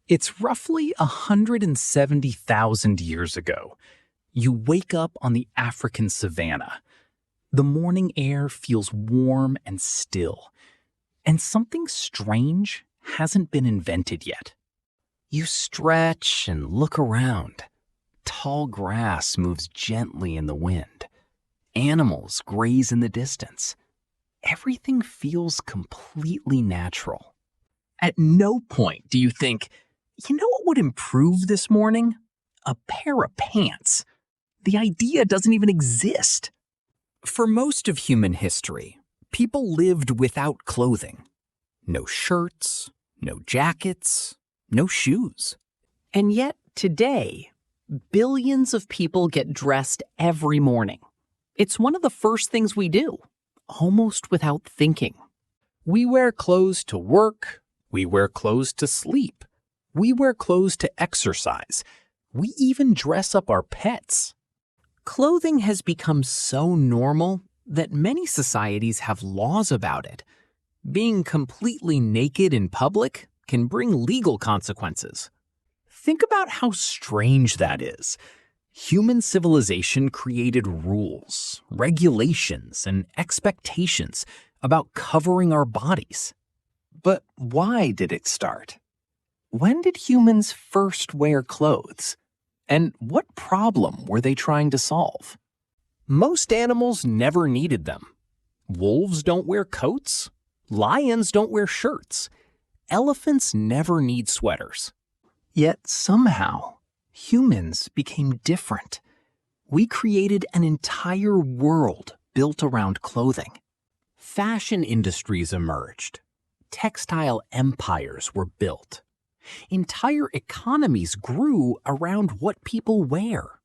It's roughly 170,000 years ago. You wake up on the African savanna. The morning air feels warm and still, and something strange hasn't been invented yet. You stretch and look around. Tall grass moves gently in the wind. Animals graze in the distance. Everything feels completely natural. At no point do you think, you know what would improve this morning? A pair of pants. The idea doesn't even exist. For most of human history, people lived without clothing. No shirts, no jackets, no shoes. And yet, today, billions of people get dressed every morning. It's one of the first things we do, almost without thinking. We wear clothes to work. We wear clothes to sleep. We wear clothes to exercise. We even dress up our pets. Clothing has become so normal that many societies have laws about it. Being completely naked in public can bring legal consequences. Think about how strange that is. Human civilization created rules, regulations, and expectations about covering our bodies. But why did it start? When did humans first wear clothes? And what problem were they trying to solve? Most animals never needed them. Wolves don't wear coats. Lions don't wear shirts. Elephants never need sweaters. Yet somehow, humans became different. We created an entire world built around clothing. Fashion industries emerged. Textile empires were built. Entire economies grew around what people wear.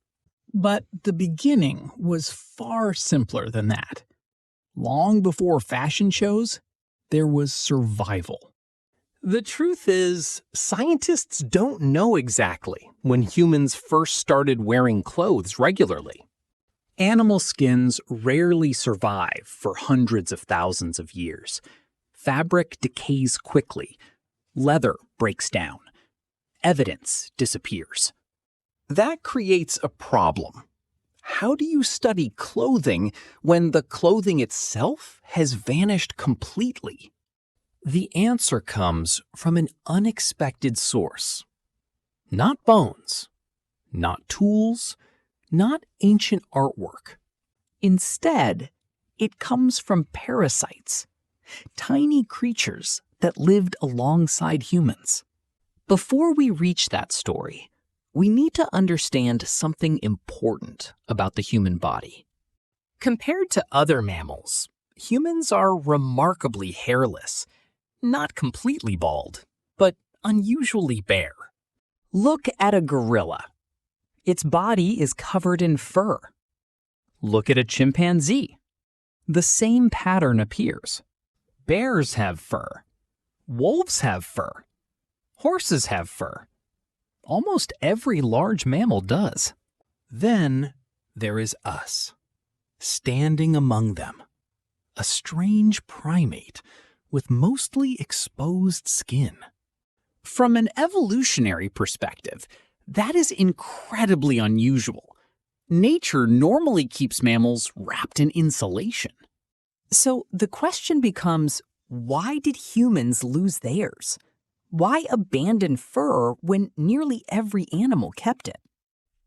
But the beginning was far simpler than that. Long before fashion shows, there was survival. The truth is, scientists don't know exactly when humans first started wearing clothes regularly. Animal skins rarely survive for hundreds of thousands of years. Fabric decays quickly. Leather breaks down. Evidence disappears. That creates a problem. How do you study clothing when the clothing itself has vanished completely? The answer comes from an unexpected source. Not bones, not tools, not ancient artwork. Instead, it comes from parasites, tiny creatures that lived alongside humans. Before we reach that story, we need to understand something important about the human body. Compared to other mammals, humans are remarkably hairless, not completely bald, but unusually bare. Look at a gorilla. Its body is covered in fur. Look at a chimpanzee. The same pattern appears. Bears have fur. Wolves have fur. Horses have fur. Almost every large mammal does. Then there is us, standing among them, a strange primate with mostly exposed skin. From an evolutionary perspective, that is incredibly unusual. Nature normally keeps mammals wrapped in insulation. So the question becomes, why did humans lose theirs? Why abandon fur when nearly every animal kept it?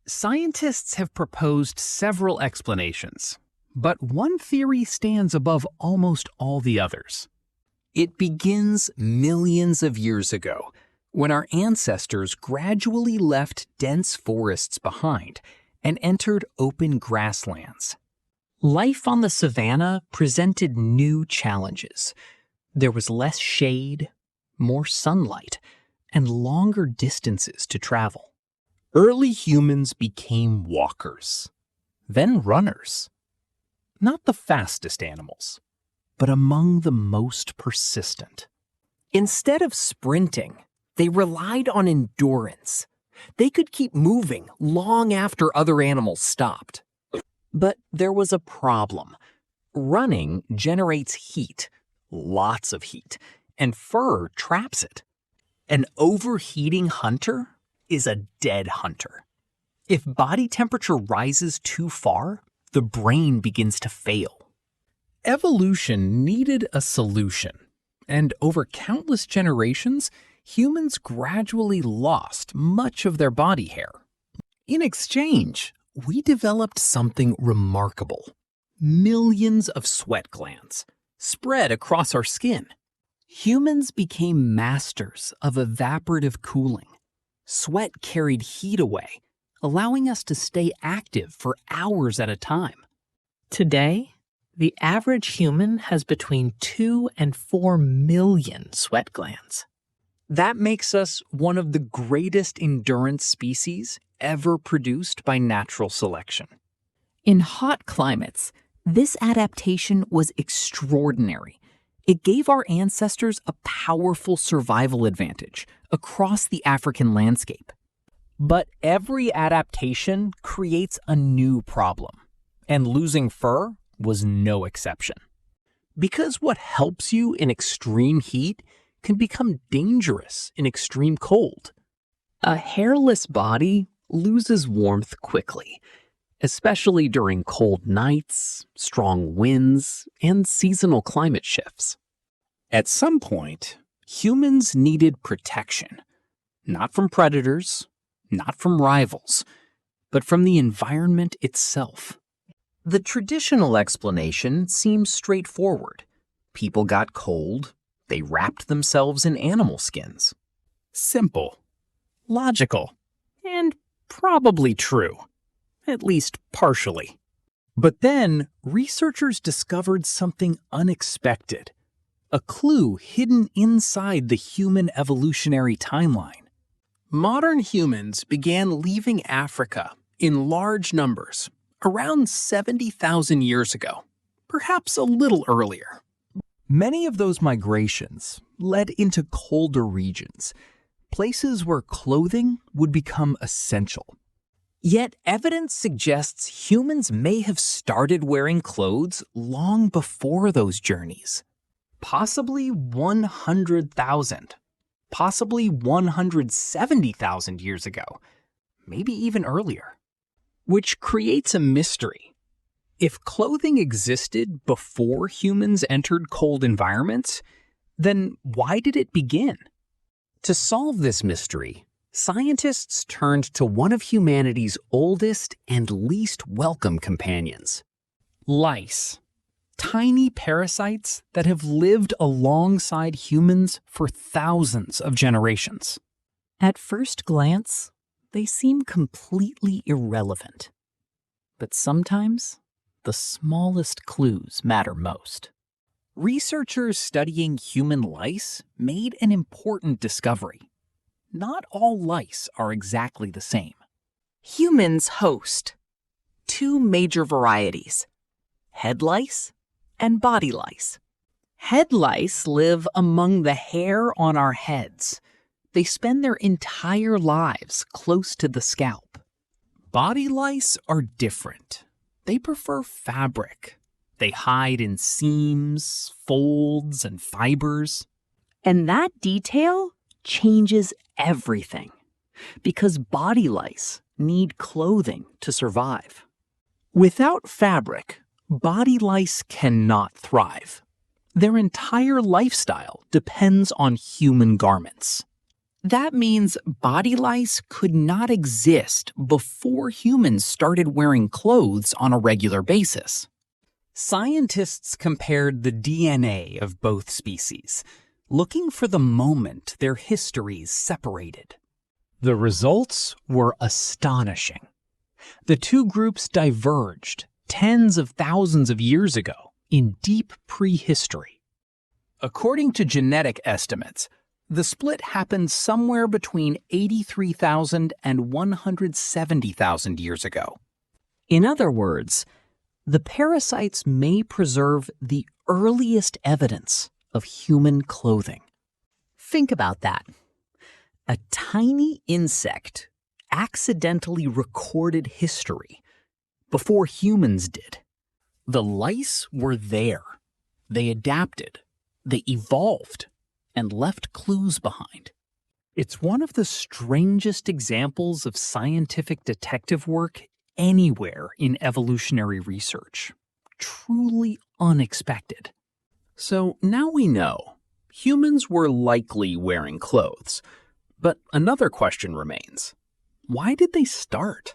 Scientists have proposed several explanations, but one theory stands above almost all the others. It begins millions of years ago, when our ancestors gradually left dense forests behind and entered open grasslands. Life on the savanna presented new challenges. There was less shade, more sunlight, and longer distances to travel. Early humans became walkers, then runners. Not the fastest animals, but among the most persistent. Instead of sprinting, they relied on endurance. They could keep moving long after other animals stopped. But there was a problem. Running generates heat, lots of heat, and fur traps it. An overheating hunter is a dead hunter. If body temperature rises too far, the brain begins to fail. Evolution needed a solution, and over countless generations, humans gradually lost much of their body hair. In exchange, we developed something remarkable: millions of sweat glands spread across our skin. Humans became masters of evaporative cooling. Sweat carried heat away, allowing us to stay active for hours at a time. Today, the average human has between 2 and 4 million sweat glands. That makes us one of the greatest endurance species ever produced by natural selection. In hot climates, this adaptation was extraordinary. It gave our ancestors a powerful survival advantage across the African landscape. But every adaptation creates a new problem, and losing fur was no exception. Because what helps you in extreme heat can become dangerous in extreme cold. A hairless body loses warmth quickly, especially during cold nights, strong winds, and seasonal climate shifts. At some point, humans needed protection, not from predators, not from rivals, but from the environment itself. The traditional explanation seems straightforward. People got cold, they wrapped themselves in animal skins. Simple, logical, and probably true, at least partially. But then, researchers discovered something unexpected, a clue hidden inside the human evolutionary timeline. Modern humans began leaving Africa in large numbers around 70,000 years ago, perhaps a little earlier. Many of those migrations led into colder regions, places where clothing would become essential. Yet evidence suggests humans may have started wearing clothes long before those journeys. Possibly 100,000, possibly 170,000 years ago, maybe even earlier. Which creates a mystery. If clothing existed before humans entered cold environments, then why did it begin? To solve this mystery, scientists turned to one of humanity's oldest and least welcome companions: lice. Tiny parasites that have lived alongside humans for thousands of generations. At first glance, they seem completely irrelevant. But sometimes, the smallest clues matter most. Researchers studying human lice made an important discovery. Not all lice are exactly the same. Humans host 2 major varieties: head lice and body lice. Head lice live among the hair on our heads. They spend their entire lives close to the scalp. Body lice are different. They prefer fabric. They hide in seams, folds, and fibers. And that detail changes everything, because body lice need clothing to survive. Without fabric, body lice cannot thrive. Their entire lifestyle depends on human garments. That means body lice could not exist before humans started wearing clothes on a regular basis. Scientists compared the DNA of both species, looking for the moment their histories separated. The results were astonishing. The two groups diverged tens of thousands of years ago in deep prehistory. According to genetic estimates, the split happened somewhere between 83,000 and 170,000 years ago. In other words, the parasites may preserve the earliest evidence of human clothing. Think about that. A tiny insect accidentally recorded history before humans did. The lice were there. They adapted. They evolved and left clues behind. It's one of the strangest examples of scientific detective work anywhere in evolutionary research. Truly unexpected. So now we know humans were likely wearing clothes. But another question remains. Why did they start?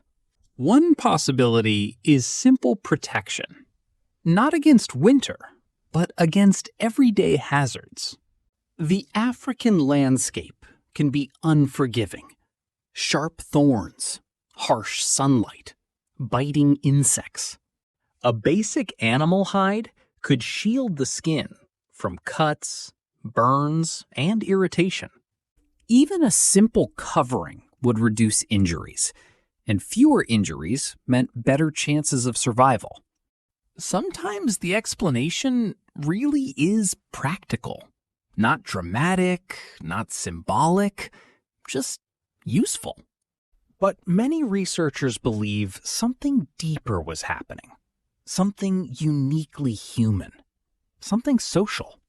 One possibility is simple protection. Not against winter, but against everyday hazards. The African landscape can be unforgiving. Sharp thorns, harsh sunlight, biting insects. A basic animal hide could shield the skin from cuts, burns, and irritation. Even a simple covering would reduce injuries, and fewer injuries meant better chances of survival. Sometimes the explanation really is practical. Not dramatic, not symbolic, just useful. But many researchers believe something deeper was happening. Something uniquely human. Something social.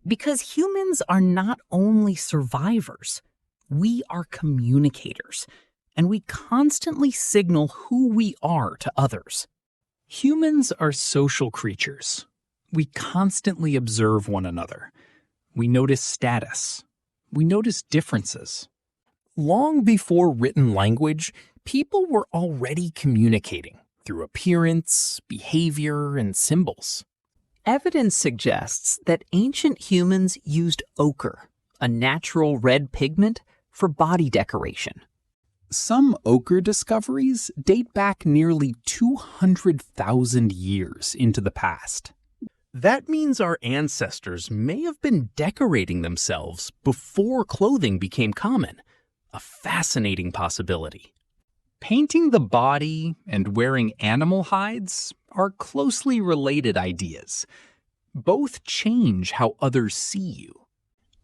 Because humans are not only survivors, we are communicators, and we constantly signal who we are to others. Humans are social creatures. We constantly observe one another. We notice status. We notice differences. Long before written language, people were already communicating through appearance, behavior, and symbols. Evidence suggests that ancient humans used ochre, a natural red pigment, for body decoration. Some ochre discoveries date back nearly 200,000 years into the past. That means our ancestors may have been decorating themselves before clothing became common. A fascinating possibility. Painting the body and wearing animal hides are closely related ideas. Both change how others see you.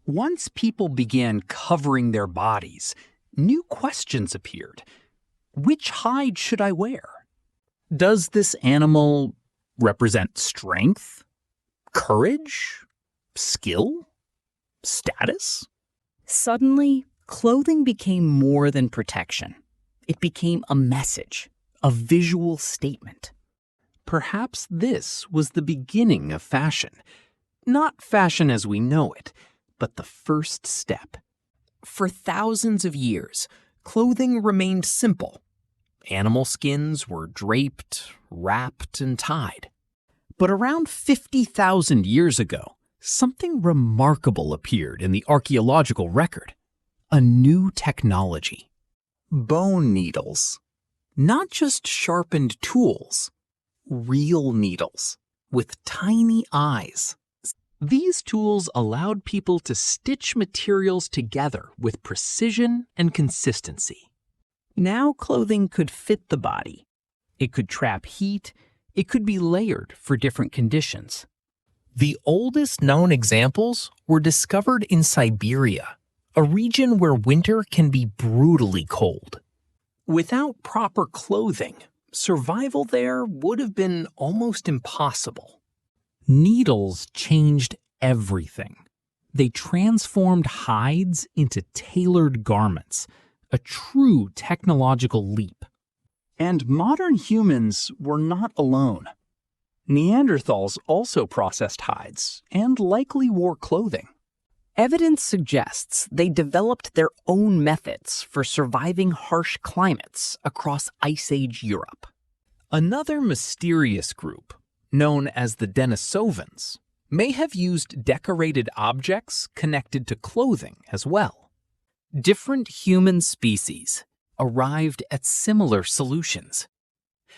Once people began covering their bodies, new questions appeared. Which hide should I wear? Does this animal represent strength, courage, skill, status? Suddenly, clothing became more than protection. It became a message, a visual statement. Perhaps this was the beginning of fashion. Not fashion as we know it, but the first step. For thousands of years, clothing remained simple. Animal skins were draped, wrapped, and tied. But around 50,000 years ago, something remarkable appeared in the archaeological record. A new technology. Bone needles. Not just sharpened tools, real needles with tiny eyes. These tools allowed people to stitch materials together with precision and consistency. Now clothing could fit the body. It could trap heat. It could be layered for different conditions. The oldest known examples were discovered in Siberia, a region where winter can be brutally cold. Without proper clothing, survival there would have been almost impossible. Needles changed everything. They transformed hides into tailored garments, a true technological leap. And modern humans were not alone. Neanderthals also processed hides and likely wore clothing. Evidence suggests they developed their own methods for surviving harsh climates across Ice Age Europe. Another mysterious group, known as the Denisovans, may have used decorated objects connected to clothing as well. Different human species arrived at similar solutions.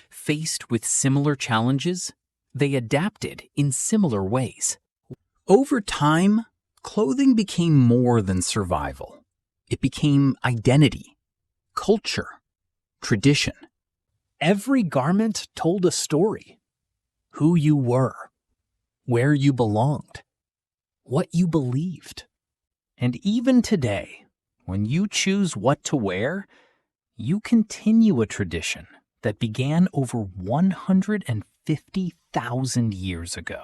Faced with similar challenges, they adapted in similar ways. Over time, clothing became more than survival. It became identity, culture, tradition. Every garment told a story. Who you were, where you belonged, what you believed. And even today, when you choose what to wear, you continue a tradition that began over 150,000 years ago.